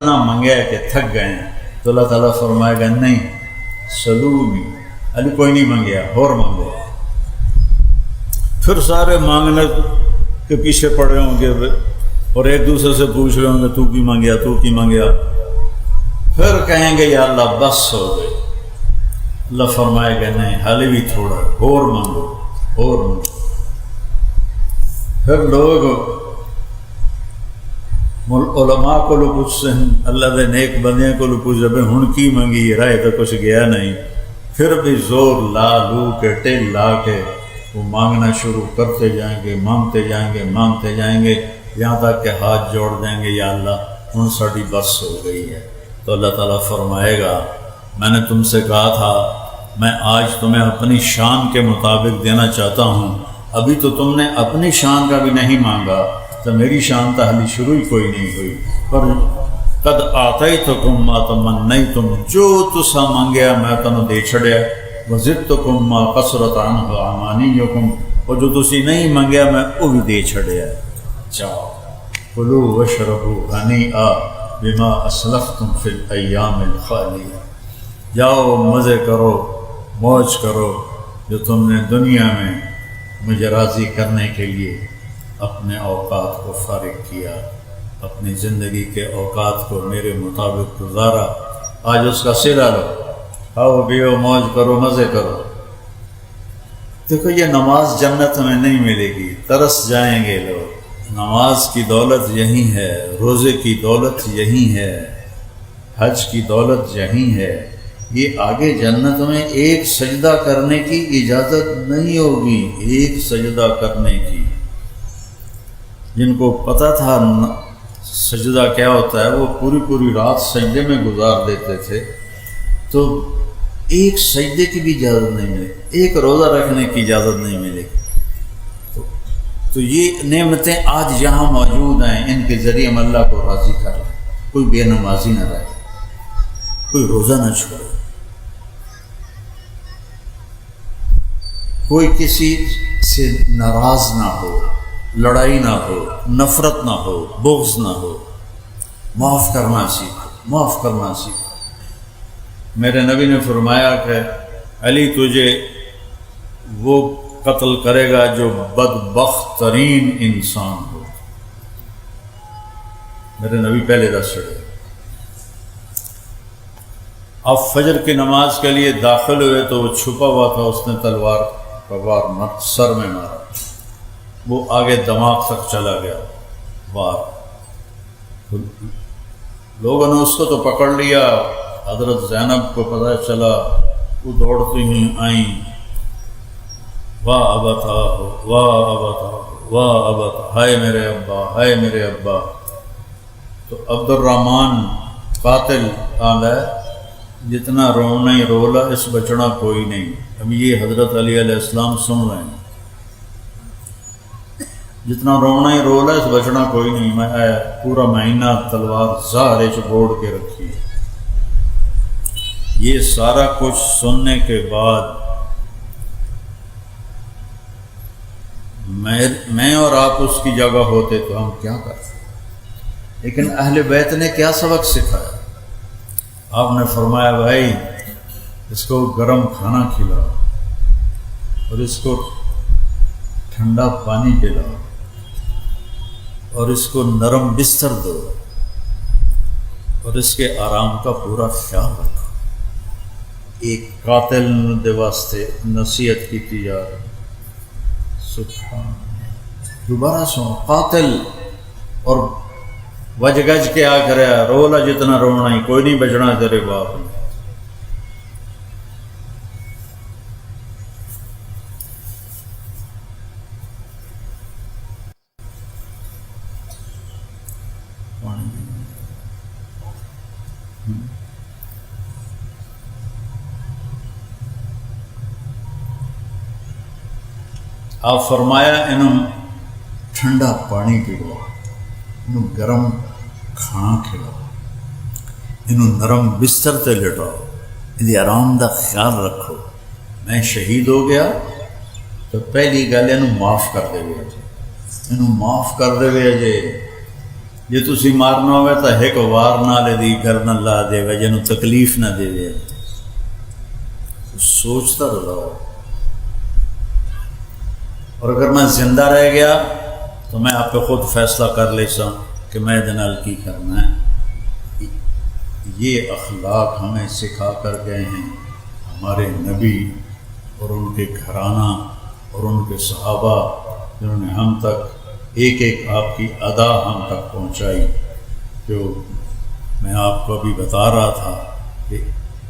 نہ منگیا کہ تھک گئے ہیں، تو اللہ تعالیٰ فرمائے گا نہیں سلونی، علی کوئی نہیں منگیا اور مانگو۔ پھر سارے مانگنے کے پیچھے پڑے ہوں گے اور ایک دوسرے سے پوچھ رہے ہوں گے تو کی مانگیا، تو کی مانگیا۔ پھر کہیں گے یا اللہ بس ہو گئے۔ اللہ فرمائے گا نہیں حالی بھی تھوڑا اور مانگو اور مانگو۔ پھر لوگ علماء کو پوچھتے ہیں، اللہ دے نیک بندیاں کو پوچھتے ہیں ہن کی منگی، رائے تو کچھ گیا نہیں، پھر بھی زور لا لو کے ٹیل لا کے وہ مانگنا شروع کرتے جائیں گے، مانگتے جائیں گے، مانگتے جائیں گے، یہاں تک کہ ہاتھ جوڑ دیں گے یا اللہ ہن ساڑی بس ہو گئی ہے۔ تو اللہ تعالیٰ فرمائے گا میں نے تم سے کہا تھا میں آج تمہیں اپنی شان کے مطابق دینا چاہتا ہوں، ابھی تو تم نے اپنی شان کا بھی نہیں مانگا، تو میری شان تحلی شروع ہی کوئی نہیں ہوئی۔ پر قد آتیتکم ما تمنیتم، جو تسا مانگیا میں تنوں دے چھڑیا، وزدتکم ما قصرت عنہ امانیکم، اور جو تسی نہیں مانگیا میں وہ بھی دے چھڑیا۔ جاؤ کلوا واشربوا ہنیئا بما اسلفتم فی الایام الخالیہ، جاؤ مزے کرو موج کرو جو تم نے دنیا میں مجھے راضی کرنے کے لیے اپنے اوقات کو فارغ کیا، اپنی زندگی کے اوقات کو میرے مطابق گزارا، آج اس کا صلہ لو، کھاؤ پیو موج کرو مزے کرو۔ دیکھو یہ نماز جنت میں نہیں ملے گی، ترس جائیں گے لوگ۔ نماز کی دولت یہی ہے، روزے کی دولت یہی ہے، حج کی دولت یہی ہے۔ یہ آگے جنت میں ایک سجدہ کرنے کی اجازت نہیں ہوگی، ایک سجدہ کرنے کی۔ جن کو پتہ تھا سجدہ کیا ہوتا ہے وہ پوری رات سجدے میں گزار دیتے تھے، تو ایک سجدے کی بھی اجازت نہیں ملے، ایک روزہ رکھنے کی اجازت نہیں ملے گی۔ تو یہ نعمتیں آج یہاں موجود ہیں، ان کے ذریعے ہم اللہ کو راضی کر لیں۔ کوئی بے نمازی نہ رہے، کوئی روزہ نہ چھوڑے، کوئی کسی سے ناراض نہ ہو، لڑائی نہ ہو، نفرت نہ ہو، بغض نہ ہو، معاف کرنا سیکھو، معاف کرنا سیکھو۔ میرے نبی نے فرمایا کہ علی تجھے وہ قتل کرے گا جو بدبخت ترین انسان ہو۔ میرے نبی پہلے دس چڑھے۔ اب فجر کی نماز کے لیے داخل ہوئے تو وہ چھپا ہوا تھا، اس نے تلوار کا وار سر میں مارا، وہ آگے دماغ تک چلا گیا وار۔ لوگوں نے اس کو تو پکڑ لیا، حضرت زینب کو پتہ چلا، وہ دوڑتی ہی آئیں، واہ ابتا واہ ابتا واہ ابتا، ہائے میرے ابا ہائے میرے ابا۔ تو عبد الرحمن قاتل آندا ہے جتنا رونا ہی رولا اس بچنا کوئی نہیں۔ اب یہ حضرت علی علیہ السلام سن رہے ہیں، جتنا رونا ہی رولا اس بچنا کوئی نہیں۔ میں پورا مہینہ تلوار زہرے چبوڑ کے رکھی۔ یہ سارا کچھ سننے کے بعد میں اور آپ اس کی جگہ ہوتے تو ہم کیا کرتے؟ لیکن اہل بیت نے کیا سبق سکھایا؟ آپ نے فرمایا بھائی اس کو گرم کھانا کھلاؤ اور اس کو ٹھنڈا پانی پلاؤ اور اس کو نرم بستر دو اور اس کے آرام کا پورا خیال رکھو۔ ایک قاتل دے واسطے نصیحت کی جا رہی۔ سبحان، دوبارہ سو قاتل اور وج گج کے آ کر رولا جتنا رونا ہی، کوئی نہیں بچنا تیرے باپ نے۔ آپ فرمایا انہوں ٹھنڈا پانی پلاؤ، انہوں گرم کھانا کھلاؤ، انہوں نرم بستر تے لٹاؤ، انہیں آرام دا خیال رکھو۔ میں شہید ہو گیا تو پہلی گل انہوں معاف کر دے گے جی، انہوں معاف کر دے گے جی، جے تسی مارنا ہوئے تو ایک وار نالے دی گردن لا دے گا جنہوں تکلیف نہ دے دے. سوچتا رہو. اور اگر میں زندہ رہ گیا تو میں آپ پہ خود فیصلہ کر لیسا کہ میں دنال کی کرنا ہے. یہ اخلاق ہمیں سکھا کر گئے ہیں ہمارے نبی اور ان کے گھرانہ اور ان کے صحابہ، جنہوں نے ہم تک ایک ایک آپ کی ادا ہم تک پہنچائی. جو میں آپ کو ابھی بتا رہا تھا کہ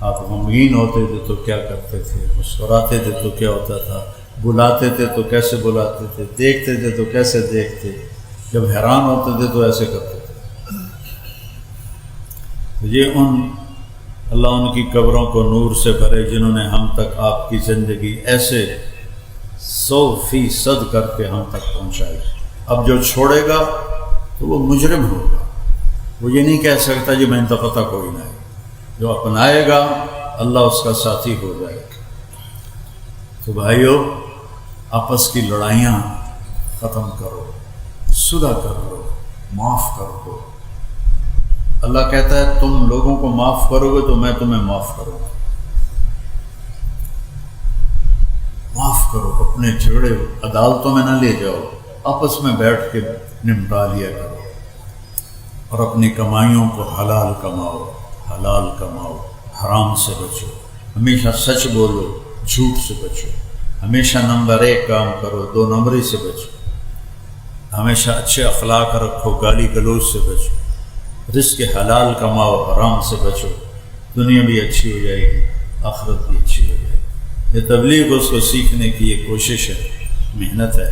آپ غمگین ہوتے تھے تو کیا کرتے تھے، مسکراتے تھے تو کیا ہوتا تھا، بلاتے تھے تو کیسے بلاتے تھے، دیکھتے تھے تو کیسے دیکھتے، جب حیران ہوتے تھے تو ایسے کرتے تھے. یہ اللہ ان کی قبروں کو نور سے بھرے جنہوں نے ہم تک آپ کی زندگی ایسے 100% کر کے ہم تک پہنچائی. اب جو چھوڑے گا تو وہ مجرم ہوگا. وہ یہ نہیں کہہ سکتا جی میں ان کا پتہ کوئی نہ ہے. جو اپنائے گا اللہ اس کا ساتھی ہو جائے گا. تو بھائیو، آپس کی لڑائیاں ختم کرو، صلح کر لو، معاف کر دو. اللہ کہتا ہے تم لوگوں کو معاف کرو گے تو میں تمہیں معاف کروں گا. معاف کرو، اپنے جھگڑے عدالتوں میں نہ لے جاؤ، آپس میں بیٹھ کے نمٹا لیا کرو. اور اپنی کمائیوں کو حلال کماؤ، حلال کماؤ، حرام سے بچو. ہمیشہ سچ بولو، جھوٹ سے بچو. ہمیشہ نمبر 1 کام کرو، 2 نمبری سے بچو. ہمیشہ اچھے اخلاق رکھو، گالی گلوچ سے بچو. رزق حلال کماؤ، حرام سے بچو. دنیا بھی اچھی ہو جائے گی، آخرت بھی اچھی ہو جائے گی. یہ تبلیغ اس کو سیکھنے کی یہ کوشش ہے، محنت ہے.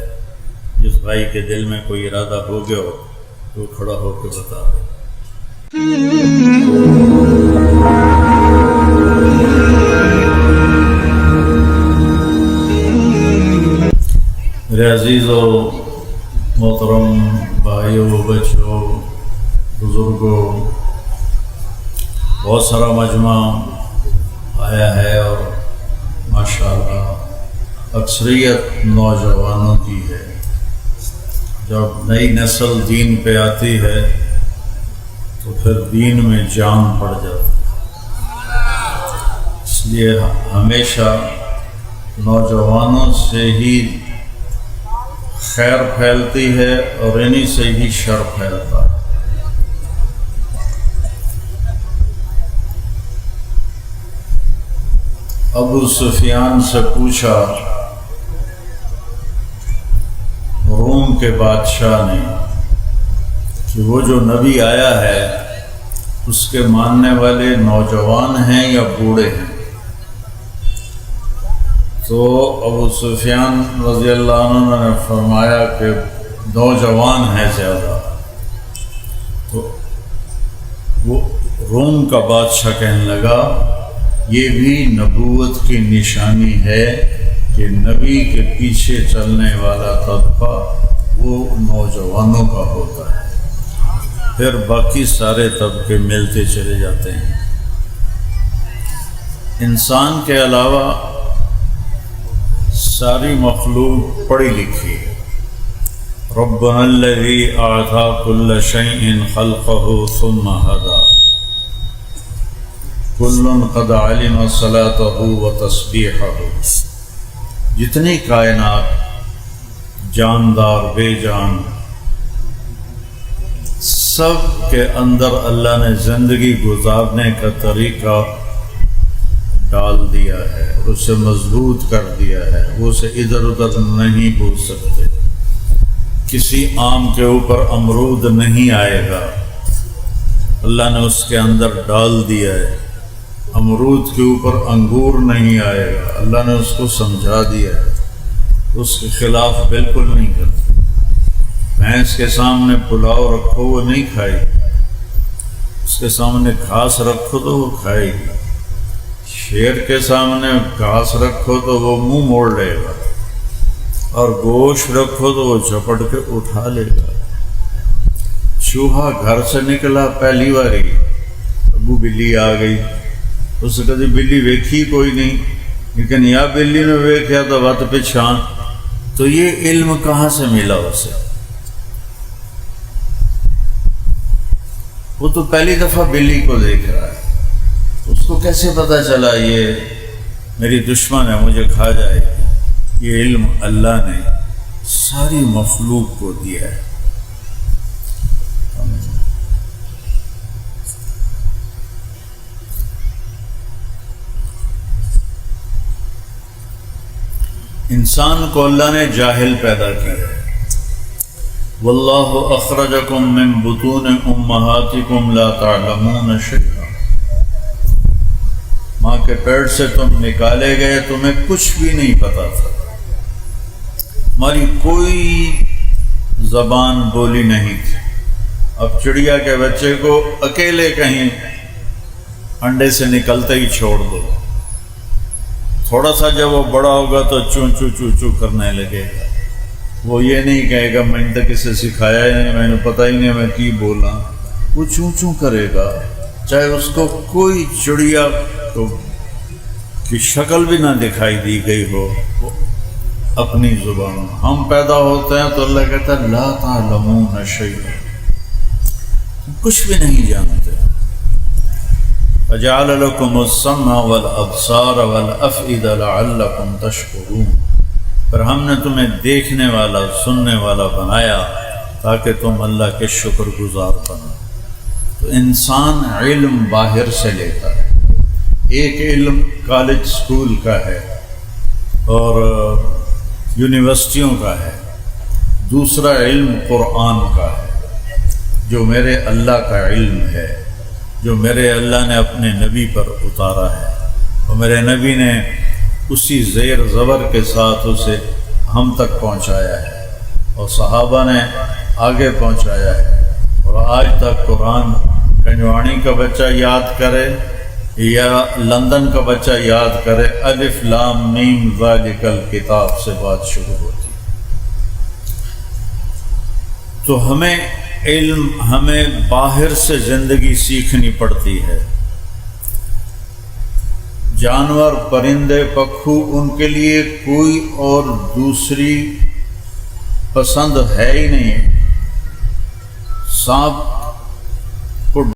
جس بھائی کے دل میں کوئی ارادہ ہو گیا ہو تو کھڑا ہو کے بتا دے. میرے عزیزو، محترم بھائیو، بچوں، بزرگوں، بہت سارا مجمع آیا ہے اور ماشاءاللہ اکثریت نوجوانوں کی ہے. جب نئی نسل دین پہ آتی ہے تو پھر دین میں جان پڑ جاتی ہے. اس لیے ہمیشہ نوجوانوں سے ہی خیر پھیلتی ہے اور انہی سے ہی شر پھیلتا ہے. ابو سفیان سے پوچھا روم کے بادشاہ نے کہ وہ جو نبی آیا ہے اس کے ماننے والے نوجوان ہیں یا بوڑھے ہیں؟ تو ابو سفیان رضی اللہ عنہ نے فرمایا کہ نوجوان ہیں زیادہ. تو وہ روم کا بادشاہ کہنے لگا یہ بھی نبوت کی نشانی ہے کہ نبی کے پیچھے چلنے والا طبقہ وہ نوجوانوں کا ہوتا ہے، پھر باقی سارے طبقے ملتے چلے جاتے ہیں. انسان کے علاوہ ساری مخلوق پڑھی لکھی ہے. ربنا الذی اعطى كل شيء خلقه ثم هدى کل قد علم صلاته وتسبیحه. جتنی کائنات جاندار بے جان سب کے اندر اللہ نے زندگی گزارنے کا طریقہ ڈال دیا ہے، اسے مضبوط کر دیا ہے. وہ اسے ادھر ادھر نہیں بھول سکتے. کسی آم کے اوپر امرود نہیں آئے گا، اللہ نے اس کے اندر ڈال دیا ہے. امرود کے اوپر انگور نہیں آئے گا، اللہ نے اس کو سمجھا دیا ہے. اس کے خلاف بالکل نہیں کرتے. بھینس کے سامنے پلاؤ رکھو وہ نہیں کھائے گی، اس کے سامنے گھاس رکھو تو وہ کھائے گی. شیر کے سامنے گھاس رکھو تو وہ منہ موڑ لے گا، اور گوشت رکھو تو وہ جھپٹ کے اٹھا لے گا. چوہا گھر سے نکلا پہلی باری، ابو بلی آ گئی، اس کدی بلی ویکھی کوئی نہیں، لیکن یا بلی نے ویکھیا تو وت پچھان. تو یہ علم کہاں سے ملا اسے؟ وہ تو پہلی دفعہ بلی کو دیکھ رہا ہے، اس کو کیسے پتہ چلا یہ میری دشمن ہے، مجھے کھا جائے گی؟ یہ علم اللہ نے ساری مخلوق کو دیا ہے۔ انسان کو اللہ نے جاہل پیدا کیا ہے۔ واللہ اخرجکم من بطون امہاتکم لا تعلمون شیئا، ماں کے پیٹ سے تم نکالے گئے، تمہیں کچھ بھی نہیں پتا تھا، ہماری کوئی زبان بولی نہیں تھی۔ اب چڑیا کے بچے کو اکیلے کہیں انڈے سے نکلتے ہی چھوڑ دو، تھوڑا سا جب وہ بڑا ہوگا تو چوں چوں چوں چوں کرنے لگے گا، وہ یہ نہیں کہے گا میں نے تو کسے سکھایا ہی نہیں، میں نے پتہ ہی نہیں میں کی بولا، وہ چوں چوں کرے گا، چاہے اس کو کوئی چڑیا کی شکل بھی نہ دکھائی دی گئی ہو، وہ اپنی زبان۔ ہم پیدا ہوتے ہیں تو اللہ کہتا ہے لا تعلمون شیئا، کچھ بھی نہیں جانتے۔ فجعل لكم السمع والابصار والافئدة لعلكم تشکرون، پر ہم نے تمہیں دیکھنے والا سننے والا بنایا تاکہ تم اللہ کے شکر گزار بنو۔ تو انسان علم باہر سے لیتا ہے، ایک علم کالج سکول کا ہے اور یونیورسٹیوں کا ہے، دوسرا علم قرآن کا ہے جو میرے اللہ کا علم ہے، جو میرے اللہ نے اپنے نبی پر اتارا ہے، اور میرے نبی نے اسی زیر زبر کے ساتھ اسے ہم تک پہنچایا ہے، اور صحابہ نے آگے پہنچایا ہے، اور آج تک قرآن کنجوانی کا بچہ یاد کرے یا لندن کا بچہ یاد کرے، الف لام میم ذالک الکتاب سے بات شروع ہوتی۔ تو ہمیں باہر سے زندگی سیکھنی پڑتی ہے۔ جانور، پرندے، پکھو، ان کے لیے کوئی اور دوسری پسند ہے ہی نہیں۔ سانپ